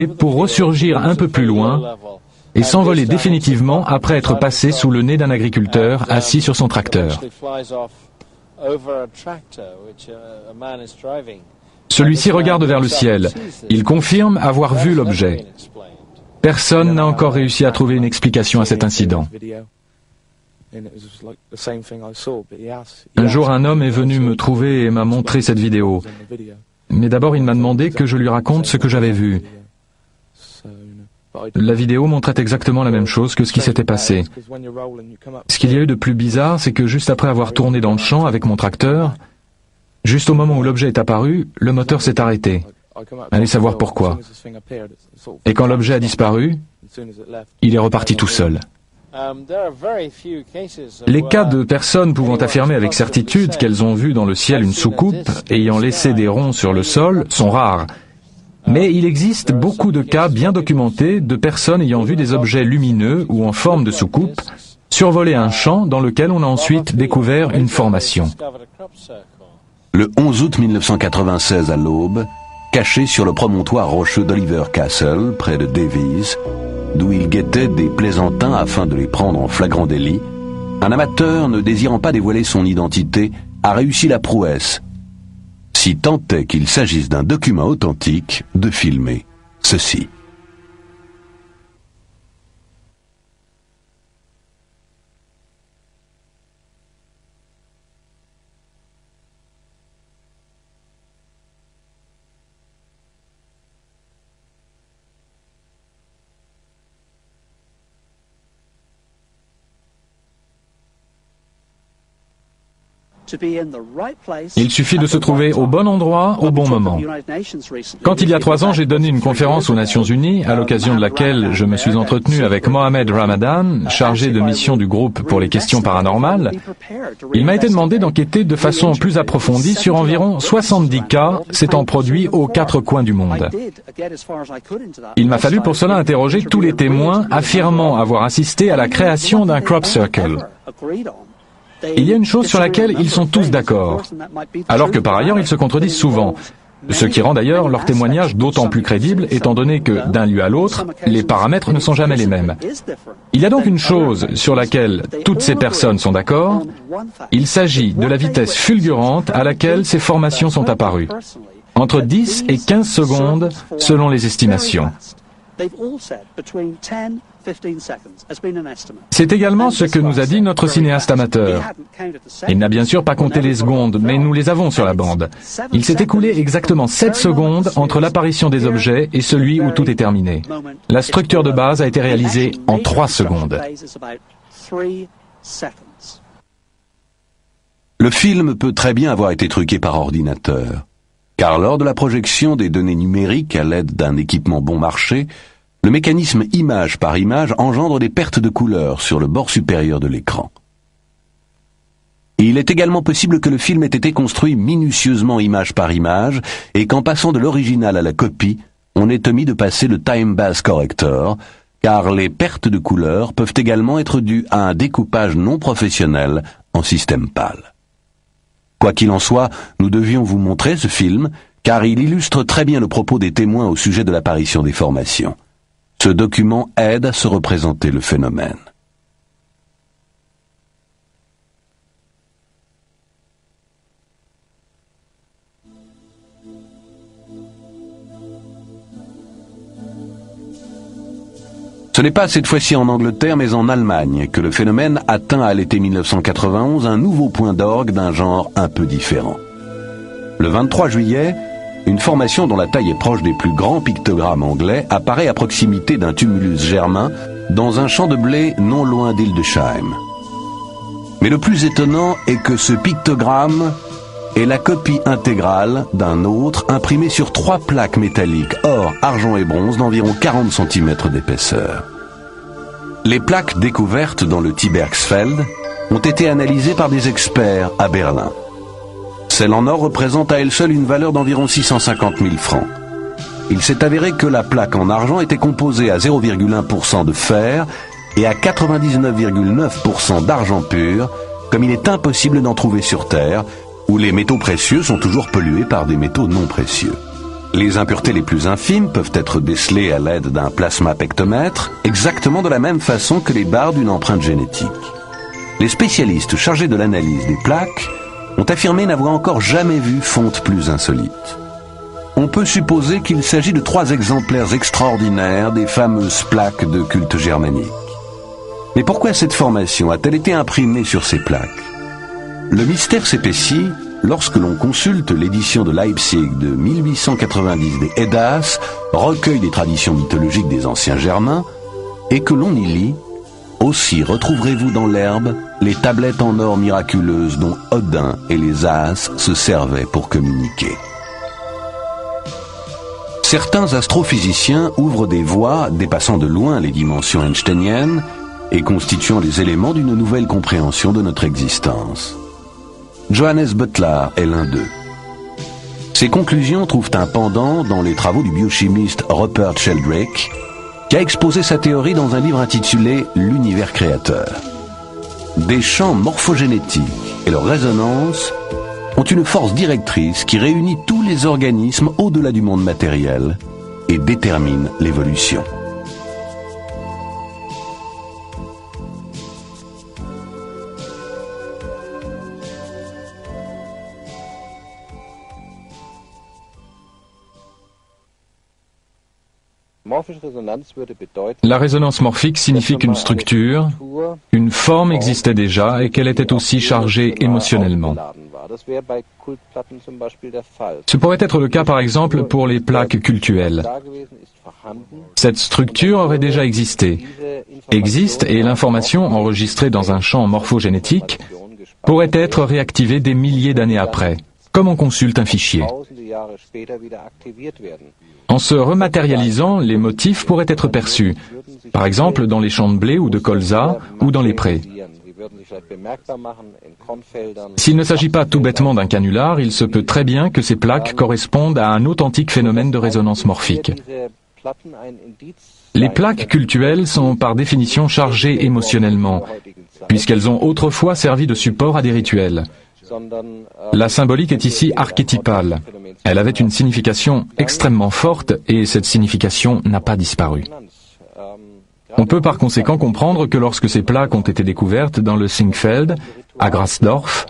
pour ressurgir un peu plus loin et s'envoler définitivement après être passé sous le nez d'un agriculteur assis sur son tracteur. Celui-ci regarde vers le ciel. Il confirme avoir vu l'objet. Personne n'a encore réussi à trouver une explication à cet incident. Un jour, un homme est venu me trouver et m'a montré cette vidéo. Mais d'abord, il m'a demandé que je lui raconte ce que j'avais vu. La vidéo montrait exactement la même chose que ce qui s'était passé. Ce qu'il y a eu de plus bizarre, c'est que juste après avoir tourné dans le champ avec mon tracteur, juste au moment où l'objet est apparu, le moteur s'est arrêté. Allez savoir pourquoi. Et quand l'objet a disparu, il est reparti tout seul. Les cas de personnes pouvant affirmer avec certitude qu'elles ont vu dans le ciel une soucoupe ayant laissé des ronds sur le sol sont rares. Mais il existe beaucoup de cas bien documentés de personnes ayant vu des objets lumineux ou en forme de soucoupe survoler un champ dans lequel on a ensuite découvert une formation. Le 11 août 1996 à l'aube, caché sur le promontoire rocheux d'Oliver Castle, près de Davies, d'où il guettait des plaisantins afin de les prendre en flagrant délit, un amateur ne désirant pas dévoiler son identité a réussi la prouesse, si tant est qu'il s'agisse d'un document authentique, de filmer ceci. Il suffit de se trouver au bon endroit, au bon moment. Quand il y a 3 ans, j'ai donné une conférence aux Nations Unies, à l'occasion de laquelle je me suis entretenu avec Mohamed Ramadan, chargé de mission du groupe pour les questions paranormales. Il m'a été demandé d'enquêter de façon plus approfondie sur environ 70 cas s'étant produits aux 4 coins du monde. Il m'a fallu pour cela interroger tous les témoins affirmant avoir assisté à la création d'un crop circle. Il y a une chose sur laquelle ils sont tous d'accord, alors que par ailleurs ils se contredisent souvent, ce qui rend d'ailleurs leur témoignage d'autant plus crédible étant donné que, d'un lieu à l'autre, les paramètres ne sont jamais les mêmes. Il y a donc une chose sur laquelle toutes ces personnes sont d'accord, il s'agit de la vitesse fulgurante à laquelle ces formations sont apparues, entre 10 et 15 secondes selon les estimations. C'est également ce que nous a dit notre cinéaste amateur. Il n'a bien sûr pas compté les secondes, mais nous les avons sur la bande. Il s'est écoulé exactement 7 secondes entre l'apparition des objets et celui où tout est terminé. La structure de base a été réalisée en 3 secondes. Le film peut très bien avoir été truqué par ordinateur, car lors de la projection des données numériques à l'aide d'un équipement bon marché, le mécanisme image par image engendre des pertes de couleur sur le bord supérieur de l'écran. Il est également possible que le film ait été construit minutieusement image par image et qu'en passant de l'original à la copie, on ait omis de passer le Time Base Corrector, car les pertes de couleur peuvent également être dues à un découpage non professionnel en système PAL. Quoi qu'il en soit, nous devions vous montrer ce film, car il illustre très bien le propos des témoins au sujet de l'apparition des formations. Ce document aide à se représenter le phénomène. Ce n'est pas cette fois-ci en Angleterre, mais en Allemagne, que le phénomène atteint à l'été 1991 un nouveau point d'orgue d'un genre un peu différent. Le 23 juillet, une formation dont la taille est proche des plus grands pictogrammes anglais apparaît à proximité d'un tumulus germain dans un champ de blé non loin d'Hildesheim. Mais le plus étonnant est que ce pictogramme est la copie intégrale d'un autre imprimé sur 3 plaques métalliques or, argent et bronze d'environ 40 cm d'épaisseur. Les plaques découvertes dans le Tibergsfeld ont été analysées par des experts à Berlin. Celle en or représente à elle seule une valeur d'environ 650 000 francs. Il s'est avéré que la plaque en argent était composée à 0,1% de fer et à 99,9% d'argent pur, comme il est impossible d'en trouver sur Terre, où les métaux précieux sont toujours pollués par des métaux non précieux. Les impuretés les plus infimes peuvent être décelées à l'aide d'un plasmapectomètre, exactement de la même façon que les barres d'une empreinte génétique. Les spécialistes chargés de l'analyse des plaques ont affirmé n'avoir encore jamais vu fonte plus insolite. On peut supposer qu'il s'agit de 3 exemplaires extraordinaires des fameuses plaques de culte germanique. Mais pourquoi cette formation a-t-elle été imprimée sur ces plaques? Le mystère s'épaissit lorsque l'on consulte l'édition de Leipzig de 1890 des Eddas, recueil des traditions mythologiques des anciens Germains, et que l'on y lit « Aussi retrouverez-vous dans l'herbe les tablettes en or miraculeuses dont Odin et les As se servaient pour communiquer. » Certains astrophysiciens ouvrent des voies dépassant de loin les dimensions einsteiniennes et constituant les éléments d'une nouvelle compréhension de notre existence. Johannes Butler est l'un d'eux. Ces conclusions trouvent un pendant dans les travaux du biochimiste Rupert Sheldrake, qui a exposé sa théorie dans un livre intitulé « L'univers créateur ». Des champs morphogénétiques et leur résonance ont une force directrice qui réunit tous les organismes au-delà du monde matériel et détermine l'évolution. La résonance morphique signifie qu'une structure, une forme existait déjà et qu'elle était aussi chargée émotionnellement. Ce pourrait être le cas par exemple pour les plaques cultuelles. Cette structure aurait déjà existé. Existe et l'information enregistrée dans un champ morphogénétique pourrait être réactivée des milliers d'années après, comme on consulte un fichier. En se rematérialisant, les motifs pourraient être perçus, par exemple dans les champs de blé ou de colza ou dans les prés. S'il ne s'agit pas tout bêtement d'un canular, il se peut très bien que ces plaques correspondent à un authentique phénomène de résonance morphique. Les plaques cultuelles sont par définition chargées émotionnellement, puisqu'elles ont autrefois servi de support à des rituels. La symbolique est ici archétypale. Elle avait une signification extrêmement forte et cette signification n'a pas disparu. On peut par conséquent comprendre que lorsque ces plaques ont été découvertes dans le Singfeld, à Grasdorf,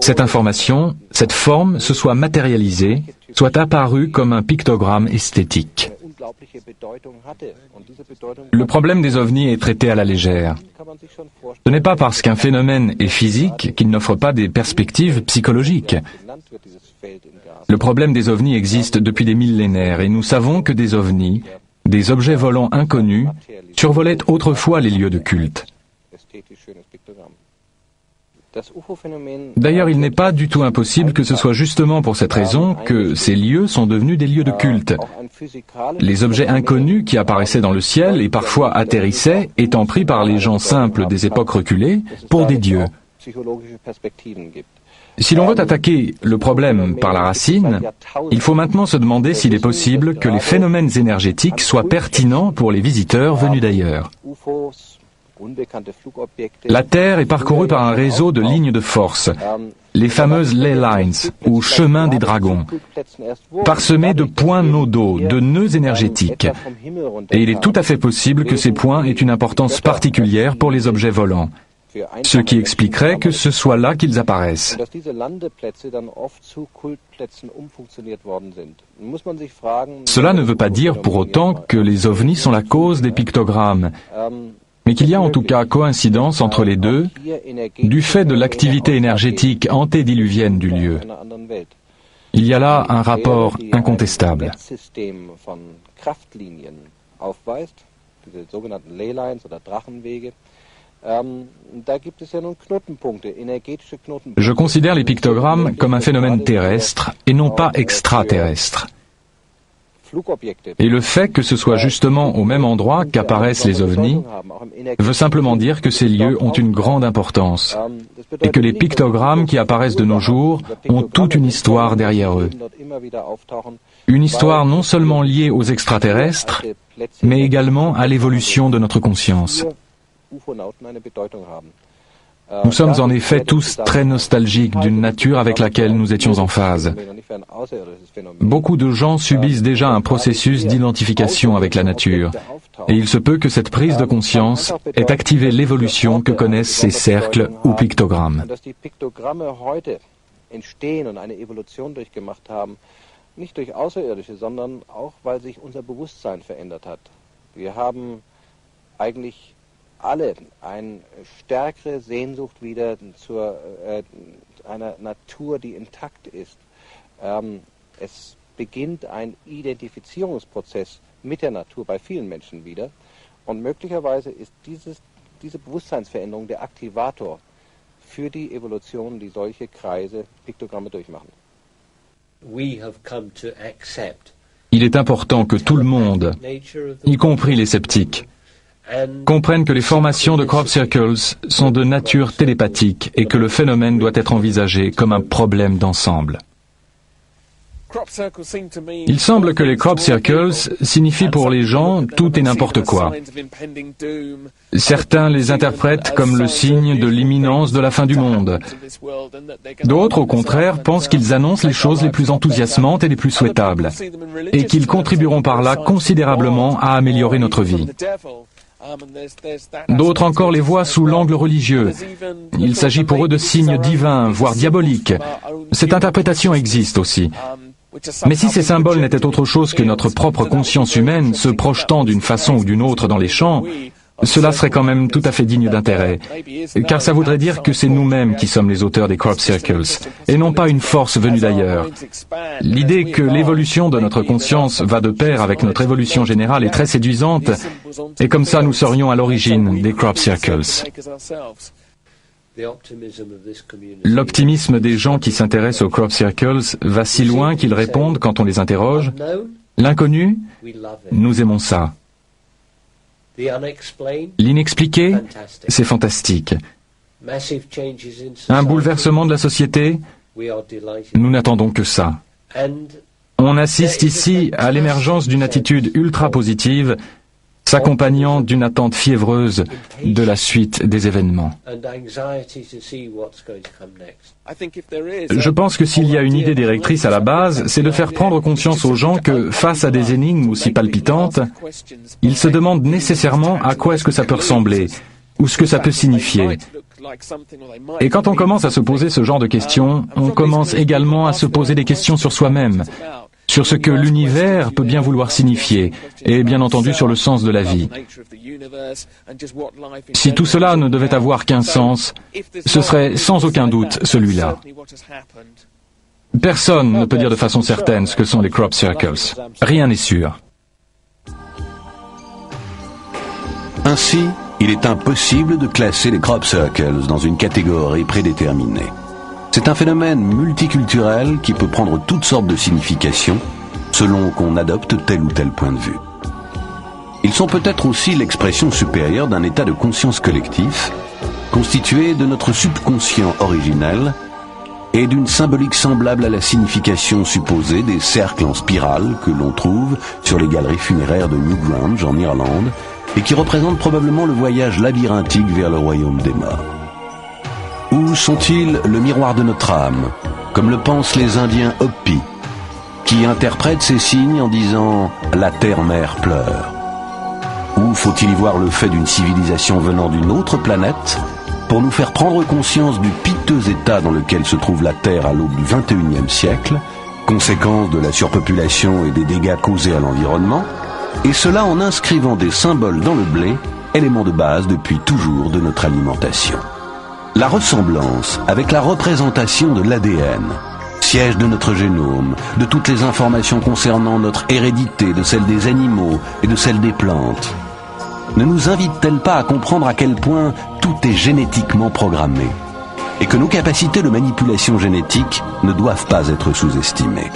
cette information, cette forme se soit matérialisée, soit apparue comme un pictogramme esthétique. Le problème des ovnis est traité à la légère. Ce n'est pas parce qu'un phénomène est physique qu'il n'offre pas des perspectives psychologiques. Le problème des ovnis existe depuis des millénaires et nous savons que des ovnis, des objets volants inconnus, survolaient autrefois les lieux de culte. D'ailleurs, il n'est pas du tout impossible que ce soit justement pour cette raison que ces lieux sont devenus des lieux de culte. Les objets inconnus qui apparaissaient dans le ciel et parfois atterrissaient étant pris par les gens simples des époques reculées pour des dieux. Si l'on veut attaquer le problème par la racine, il faut maintenant se demander s'il est possible que les phénomènes énergétiques soient pertinents pour les visiteurs venus d'ailleurs. La Terre est parcourue par un réseau de lignes de force, les fameuses ley lines, ou chemins des dragons, parsemés de points nodaux, de nœuds énergétiques. Et il est tout à fait possible que ces points aient une importance particulière pour les objets volants, ce qui expliquerait que ce soit là qu'ils apparaissent. Cela ne veut pas dire pour autant que les ovnis sont la cause des pictogrammes, mais qu'il y a en tout cas coïncidence entre les deux, du fait de l'activité énergétique antédiluvienne du lieu. Il y a là un rapport incontestable. Je considère les pictogrammes comme un phénomène terrestre et non pas extraterrestre. Et le fait que ce soit justement au même endroit qu'apparaissent les ovnis veut simplement dire que ces lieux ont une grande importance et que les pictogrammes qui apparaissent de nos jours ont toute une histoire derrière eux. Une histoire non seulement liée aux extraterrestres, mais également à l'évolution de notre conscience. Nous sommes en effet tous très nostalgiques d'une nature avec laquelle nous étions en phase. Beaucoup de gens subissent déjà un processus d'identification avec la nature, et il se peut que cette prise de conscience ait activé l'évolution que connaissent ces cercles ou pictogrammes. Nicht durch Außerirdische, sondern auch, weil sich unser Bewusstsein verändert hat. Wir haben eigentlich alle eine stärkere Sehnsucht wieder zu einer Natur, die intakt ist. Es beginnt ein Identifizierungsprozess mit der Natur bei vielen Menschen wieder. Und möglicherweise ist diese Bewusstseinsveränderung der Aktivator für die Evolution, die solche Kreise, Piktogramme durchmachen. Il est important que tout le monde, y compris les sceptiques, comprennent que les formations de crop circles sont de nature télépathique et que le phénomène doit être envisagé comme un problème d'ensemble. Il semble que les crop circles signifient pour les gens tout et n'importe quoi. Certains les interprètent comme le signe de l'imminence de la fin du monde. D'autres, au contraire, pensent qu'ils annoncent les choses les plus enthousiasmantes et les plus souhaitables, et qu'ils contribueront par là considérablement à améliorer notre vie. D'autres encore les voient sous l'angle religieux. Il s'agit pour eux de signes divins, voire diaboliques. Cette interprétation existe aussi. Mais si ces symboles n'étaient autre chose que notre propre conscience humaine se projetant d'une façon ou d'une autre dans les champs, cela serait quand même tout à fait digne d'intérêt, car ça voudrait dire que c'est nous-mêmes qui sommes les auteurs des crop circles, et non pas une force venue d'ailleurs. L'idée que l'évolution de notre conscience va de pair avec notre évolution générale est très séduisante, et comme ça nous serions à l'origine des crop circles. L'optimisme des gens qui s'intéressent aux crop circles va si loin qu'ils répondent quand on les interroge « L'inconnu, nous aimons ça. L'inexpliqué, c'est fantastique. Un bouleversement de la société, nous n'attendons que ça. » On assiste ici à l'émergence d'une attitude ultra-positive s'accompagnant d'une attente fiévreuse de la suite des événements. Je pense que s'il y a une idée directrice à la base, c'est de faire prendre conscience aux gens que, face à des énigmes aussi palpitantes, ils se demandent nécessairement à quoi est-ce que ça peut ressembler, ou ce que ça peut signifier. Et quand on commence à se poser ce genre de questions, on commence également à se poser des questions sur soi-même, sur ce que l'univers peut bien vouloir signifier, et bien entendu sur le sens de la vie. Si tout cela ne devait avoir qu'un sens, ce serait sans aucun doute celui-là. Personne ne peut dire de façon certaine ce que sont les crop circles. Rien n'est sûr. Ainsi, il est impossible de classer les crop circles dans une catégorie prédéterminée. C'est un phénomène multiculturel qui peut prendre toutes sortes de significations selon qu'on adopte tel ou tel point de vue. Ils sont peut-être aussi l'expression supérieure d'un état de conscience collectif constitué de notre subconscient originel et d'une symbolique semblable à la signification supposée des cercles en spirale que l'on trouve sur les galeries funéraires de Newgrange en Irlande et qui représentent probablement le voyage labyrinthique vers le royaume des morts. Ou sont-ils le miroir de notre âme, comme le pensent les Indiens Hopi, qui interprètent ces signes en disant « la terre-mère pleure » ? Ou faut-il y voir le fait d'une civilisation venant d'une autre planète pour nous faire prendre conscience du piteux état dans lequel se trouve la Terre à l'aube du XXIe siècle, conséquence de la surpopulation et des dégâts causés à l'environnement, et cela en inscrivant des symboles dans le blé, élément de base depuis toujours de notre alimentation. La ressemblance avec la représentation de l'ADN, siège de notre génome, de toutes les informations concernant notre hérédité, de celle des animaux et de celle des plantes, ne nous invite-t-elle pas à comprendre à quel point tout est génétiquement programmé et que nos capacités de manipulation génétique ne doivent pas être sous-estimées?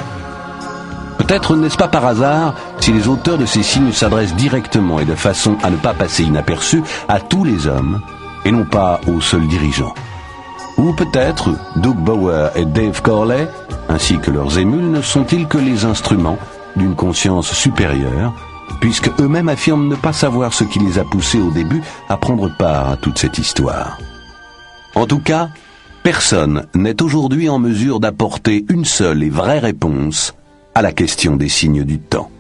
Peut-être n'est-ce pas par hasard si les auteurs de ces signes s'adressent directement et de façon à ne pas passer inaperçus à tous les hommes et non pas aux seuls dirigeants. Ou peut-être Doug Bauer et Dave Corley, ainsi que leurs émules, ne sont-ils que les instruments d'une conscience supérieure, puisque eux-mêmes affirment ne pas savoir ce qui les a poussés au début à prendre part à toute cette histoire. En tout cas, personne n'est aujourd'hui en mesure d'apporter une seule et vraie réponse à la question des signes du temps.